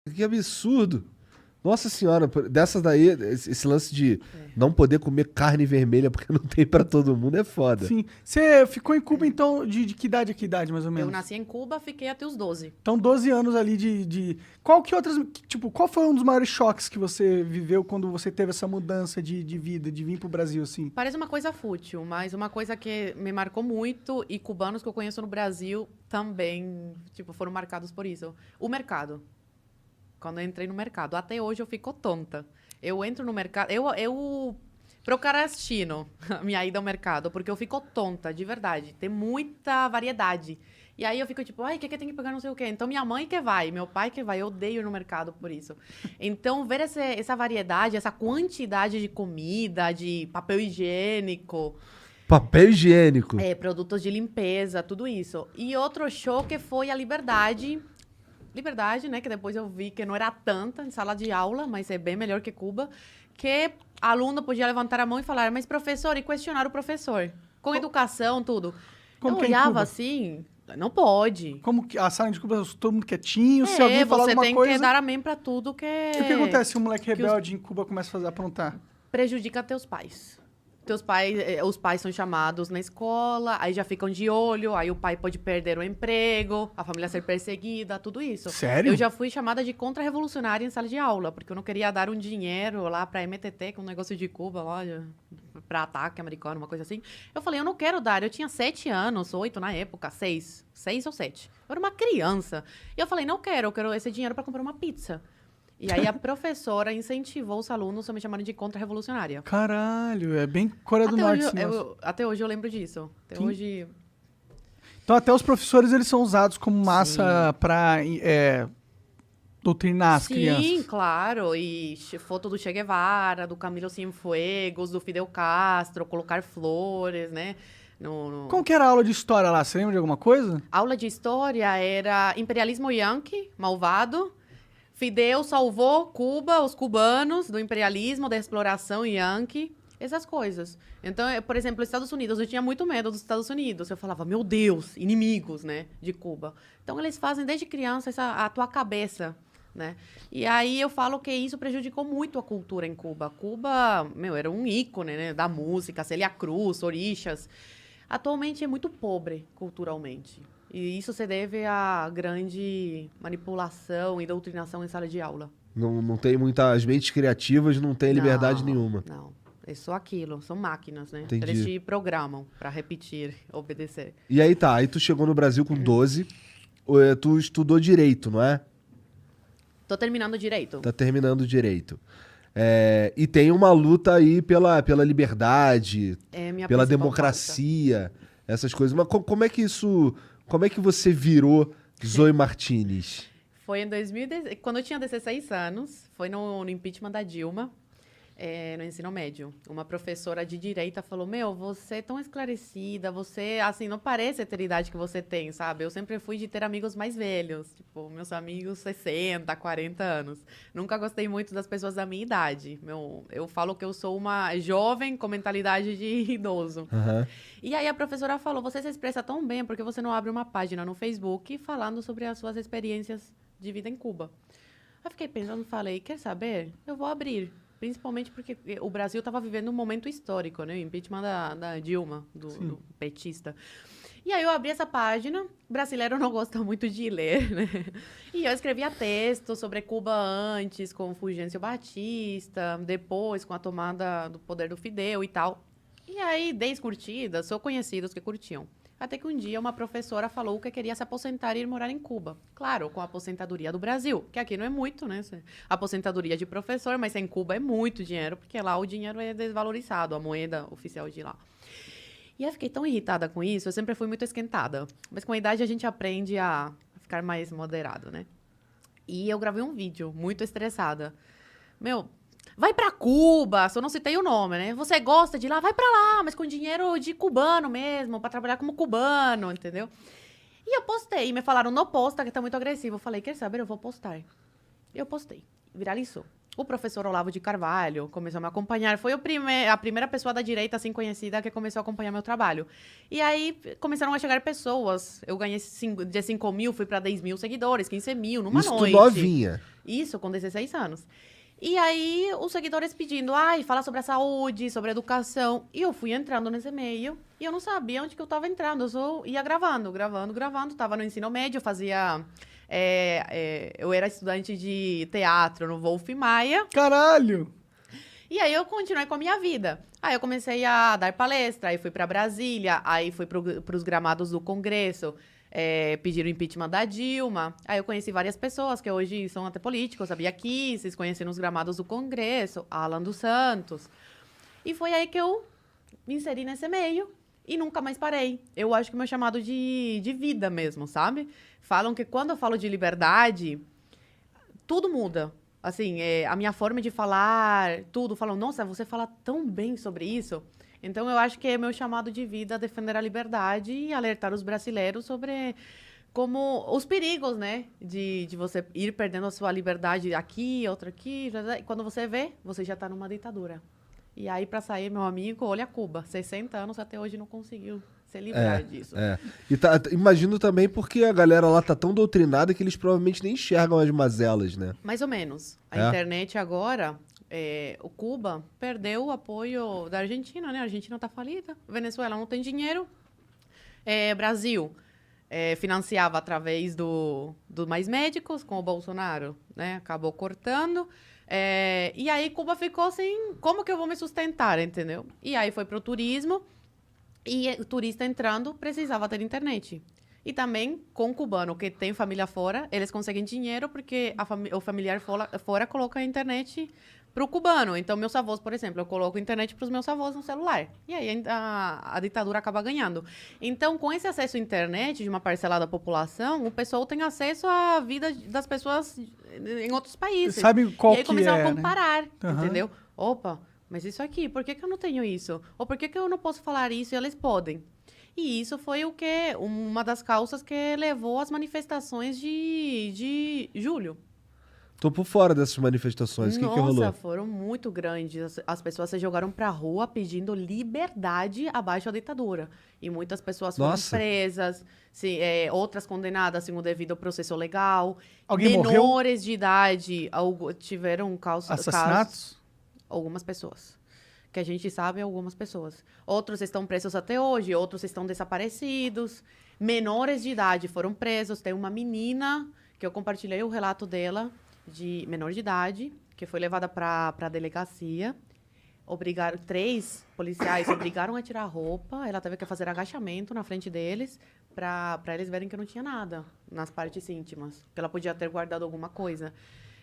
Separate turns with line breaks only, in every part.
Que absurdo. Nossa senhora, dessas daí, esse lance de não poder comer carne vermelha porque não tem pra todo mundo é foda.
Sim. Você ficou em Cuba, então, de que idade a que idade, mais ou
Eu
menos?
nasci em Cuba, fiquei até os 12.
Então, 12 anos ali de... Qual que outras... Tipo, qual foi um dos maiores choques que você viveu quando você teve essa mudança de vida, de vir pro Brasil, assim?
Parece uma coisa fútil, mas uma coisa que me marcou muito e cubanos que eu conheço no Brasil também, tipo, foram marcados por isso. O mercado. Quando eu entrei no mercado. Até hoje eu fico tonta. Eu entro no mercado... Eu procrastino a minha ida ao mercado, porque eu fico tonta, de verdade. Tem muita variedade. E aí eu fico tipo, ai, o que tem que pegar não sei o quê. Então minha mãe que vai, meu pai que vai. Eu odeio ir no mercado por isso. Então ver essa variedade, essa quantidade de comida, de papel higiênico...
Papel higiênico.
produtos de limpeza, tudo isso. E outro choque foi a liberdade. Liberdade, né? Que depois eu vi que não era tanta em sala de aula, mas é bem melhor que Cuba. Que aluno podia levantar a mão e falar, mas professor, e questionar o professor. Com educação, tudo.
Como
eu
que é em
olhava
Cuba?
assim, não pode.
Como que a sala de Cuba, todo mundo quietinho, se alguém falar
você
alguma
tem
coisa...
que dar amém pra tudo que...
E o que acontece se um moleque
que os-
rebelde em Cuba começa a fazer, aprontar?
prejudica teus pais. Os pais são chamados na escola, aí já ficam de olho, aí o pai pode perder o emprego, a família ser perseguida, tudo isso.
Sério?
Eu já fui chamada de contra-revolucionária em sala de aula, porque eu não queria dar um dinheiro lá pra MTT, que é um negócio de Cuba, lá, pra ataque americano, uma coisa assim. Eu falei, eu não quero dar. Eu tinha 7 anos, 8 na época, 6 ou 7. Eu era uma criança. E eu falei, não quero, eu quero esse dinheiro pra comprar uma pizza. E aí a professora incentivou os alunos a me chamarem de contra-revolucionária.
Caralho, é bem Coreia do
Até
Norte.
hoje,
esse negócio.
até hoje eu lembro disso. Até
Que-
hoje.
Então até os professores, eles são usados como massa pra doutrinar as
Sim,
crianças.
claro. E foto do Che Guevara, do Camilo Cienfuegos, do Fidel Castro, colocar flores, né?
Como que era a aula de história lá? Você lembra de alguma coisa?
Aula de história era imperialismo yankee, malvado. Fidel salvou Cuba, os cubanos, do imperialismo, da exploração yankee, essas coisas. Então, por exemplo, os Estados Unidos, eu tinha muito medo dos Estados Unidos. Eu falava, meu Deus, inimigos, né, de Cuba. Então, eles fazem desde criança a tua cabeça, né? E aí eu falo que isso prejudicou muito a cultura em Cuba. Cuba, era um ícone, né, da música, Célia Cruz, Orixás. Atualmente é muito pobre culturalmente. E isso se deve à grande manipulação e doutrinação em sala de aula.
Não tem muitas mentes criativas, não tem liberdade nenhuma.
Não, é só aquilo. São máquinas, né?
Entendi.
Eles te programam para repetir, obedecer.
E aí tá, aí tu chegou no Brasil com 12, tu estudou direito, não é?
Tô terminando direito.
Tá terminando direito. E tem uma luta aí pela liberdade,
É minha
pela
principal
democracia, essas coisas. Mas como é que isso... Como é que você virou Zoe Martinez?
pauta. Foi em 2010, quando eu tinha 16 anos, foi no impeachment da Dilma, no ensino médio. Uma professora de direita falou, você é tão esclarecida, você, assim, não parece ter a idade que você tem, sabe? Eu sempre fui de ter amigos mais velhos, tipo, meus amigos 60, 40 anos. Nunca gostei muito das pessoas da minha idade. Eu falo que eu sou uma jovem com mentalidade de idoso.
Aham.
E aí a professora falou, você se expressa tão bem, porque você não abre uma página no Facebook falando sobre as suas experiências de vida em Cuba? Eu fiquei pensando, falei, quer saber? Eu vou abrir. Principalmente porque o Brasil estava vivendo um momento histórico, né? O impeachment da Dilma, do petista. E aí eu abri essa página, brasileiro não gosta muito de ler, né? E eu escrevia texto sobre Cuba antes, com Fulgêncio Batista, depois com a tomada do poder do Fidel e tal. E aí, 10 curtidas, sou conhecidos que curtiam. Até que um dia uma professora falou que queria se aposentar e ir morar em Cuba. Claro, com a aposentadoria do Brasil, que aqui não é muito, né? Aposentadoria de professor, mas em Cuba é muito dinheiro, porque lá o dinheiro é desvalorizado, a moeda oficial de lá. E eu fiquei tão irritada com isso, eu sempre fui muito esquentada. Mas com a idade a gente aprende a ficar mais moderado, né? E eu gravei um vídeo muito estressada. Vai pra Cuba, só não citei o nome, né? Você gosta de ir lá? Vai pra lá, mas com dinheiro de cubano mesmo, pra trabalhar como cubano, entendeu? E eu postei, me falaram, não posta, que tá muito agressivo. Eu falei, quer saber, eu vou postar. Eu postei, viralizou. O professor Olavo de Carvalho começou a me acompanhar. Foi a primeira pessoa da direita, assim, conhecida, que começou a acompanhar meu trabalho. E aí, começaram a chegar pessoas. Eu ganhei de 5 mil, fui pra 10 mil seguidores, 15 mil, numa
Isso tu
noite.
novinha.
Isso com 16 anos. E aí, os seguidores pedindo, fala sobre a saúde, sobre a educação. E eu fui entrando nesse meio e eu não sabia onde que eu estava entrando. Eu só ia gravando. Tava no ensino médio, eu fazia... eu era estudante de teatro no Wolf Maia.
Caralho!
E aí eu continuei com a minha vida. Aí eu comecei a dar palestra, aí fui para Brasília, aí fui para os gramados do Congresso, pediram o impeachment da Dilma. Aí eu conheci várias pessoas que hoje são até políticos, a Bia Kicis, conheci nos gramados do Congresso, a Alan dos Santos. E foi aí que eu me inseri nesse meio e nunca mais parei. Eu acho que o meu chamado de vida mesmo, sabe? Falam que quando eu falo de liberdade, tudo muda. Assim, a minha forma de falar, tudo. Falam, nossa, você fala tão bem sobre isso. Então, eu acho que é meu chamado de vida defender a liberdade e alertar os brasileiros sobre como os perigos, né? De você ir perdendo a sua liberdade aqui, outra aqui. E quando você vê, você já está numa ditadura. E aí, para sair, meu amigo, olha Cuba. 60 anos até hoje não conseguiu se livrar disso.
E imagino também porque a galera lá tá tão doutrinada que eles provavelmente nem enxergam as mazelas, né?
Mais ou menos. A internet agora, o Cuba perdeu o apoio da Argentina, né? A Argentina tá falida, Venezuela não tem dinheiro. Brasil financiava através do Mais Médicos com o Bolsonaro, né? Acabou cortando. E aí Cuba ficou assim, como que eu vou me sustentar, entendeu? E aí foi pro turismo. E o turista entrando precisava ter internet. E também, com o cubano que tem família fora, eles conseguem dinheiro porque o familiar fora coloca a internet para o cubano. Então, meus avós, por exemplo, eu coloco internet para os meus avós no celular. E aí a ditadura acaba ganhando. Então, com esse acesso à internet de uma parcela da população, o pessoal tem acesso à vida das pessoas em outros países.
Sabe qual que é,
E aí começaram a comparar,
né?
entendeu? Opa, mas isso aqui, por que eu não tenho isso? Ou por que eu não posso falar isso e eles podem? E isso foi uma das causas que levou às manifestações de julho.
Tô por fora dessas manifestações. O que rolou?
Nossa, foram muito grandes. As pessoas se jogaram pra rua pedindo liberdade abaixo da ditadura. E muitas pessoas foram presas, outras condenadas sem o devido processo legal.
Alguém
Menores
morreu?
de idade tiveram
assassinatos?
Algumas pessoas. Que a gente sabe, algumas pessoas. Outros estão presos até hoje, outros estão desaparecidos. Menores de idade foram presos. Tem uma menina, que eu compartilhei o relato dela, de menor de idade, que foi levada para a delegacia. 3 policiais obrigaram a tirar a roupa. Ela teve que fazer agachamento na frente deles, para eles verem que não tinha nada nas partes íntimas. Que ela podia ter guardado alguma coisa.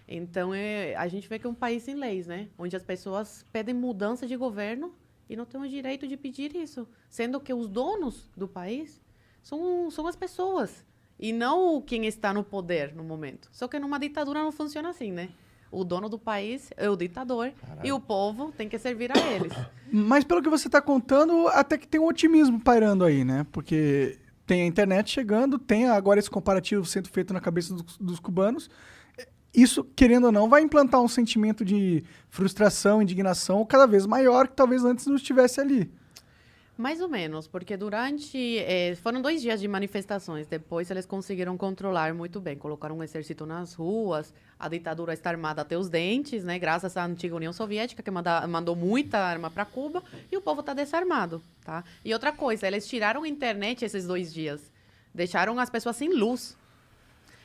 Então, a gente vê que é um país sem leis, né? Onde as pessoas pedem mudança de governo e não têm o direito de pedir isso. Sendo que os donos do país são as pessoas. E não quem está no poder no momento. Só que numa ditadura não funciona assim, né? O dono do país é o ditador. Caralho. E o povo tem que servir a eles.
Mas pelo que você está contando, até que tem um otimismo pairando aí, né? Porque tem a internet chegando, tem agora esse comparativo sendo feito na cabeça dos cubanos. Isso, querendo ou não, vai implantar um sentimento de frustração, indignação cada vez maior que talvez antes não estivesse ali.
Mais ou menos, porque foram 2 dias de manifestações. Depois eles conseguiram controlar muito bem. Colocaram um exército nas ruas. A ditadura está armada até os dentes, né? Graças à antiga União Soviética, que mandou muita arma para Cuba. E o povo está desarmado, tá? E outra coisa, eles tiraram a internet esses 2 dias. Deixaram as pessoas sem luz.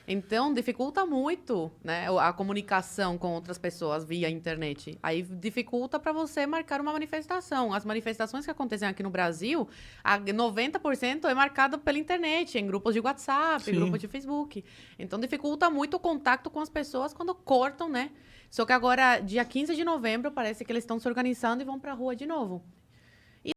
Então, dificulta muito, né, a comunicação com outras pessoas via internet. Aí dificulta para você marcar uma manifestação. As manifestações que acontecem aqui no Brasil, 90% é marcado pela internet, em grupos de WhatsApp, em grupos de Facebook. Então, dificulta muito o contato com as pessoas quando cortam, né? Só que agora, dia 15 de novembro, parece que eles estão se organizando e vão para a rua de novo.